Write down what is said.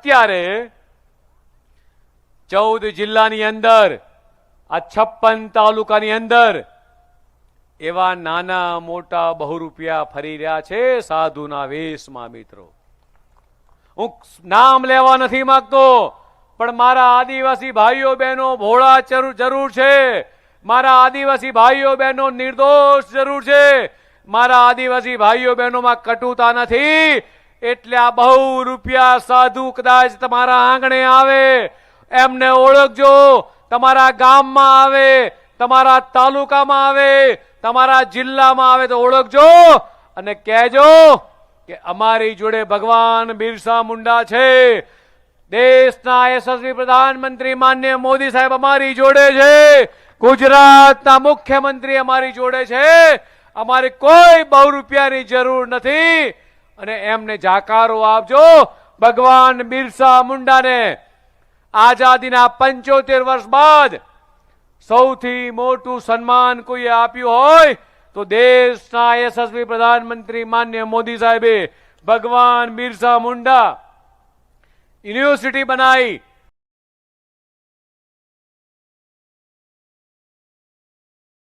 અત્યારે 14 જિલ્લાની અંદર આ 56 તાલુકાની અંદર એવા નાના મોટા બહુરૂપિયા ફરી રહ્યા છે સાધુના વેશમાં. મિત્રો, હું નામ લેવા નથી માંગતો, પણ મારા આદિવાસી ભાઈઓ બહેનો ભોળા જરૂર છે, મારા આદિવાસી ભાઈઓ બહેનો નિર્દોષ જરૂર છે, મારા આદિવાસી ભાઈઓ બહેનોમાં કટુતા નથી. એટલે આ બહુરૂપિયા સાધુ કદાચ તમારા આંગણે આવે, એમને ઓળખજો. તમારા ગામમાં આવે, તમારા તાલુકામાં આવે, તમારા જિલ્લામાં આવે તો ઓળખજો અને કહેજો કે અમારી જોડે ભગવાન બિરસા મુંડા છે. દેશના યશસ્વી પ્રધાનમંત્રી માનનીય મોદી સાહેબ અમારી જોડે છે, ગુજરાતના મુખ્યમંત્રી અમારી જોડે છે. અમારે કોઈ બહુરૂપિયાની જરૂર નથી. અને એમને જાકારો આપજો. ભગવાન બિરસા મુંડાને આઝાદીના 75 વર્ષ બાદ સૌથી મોટું સન્માન કોઈએ આપ્યું હોય તો દેશના યશસ્વી પ્રધાનમંત્રી માનનીય મોદી સાહેબે ભગવાન બિરસા મુંડા યુનિવર્સિટી બનાવી,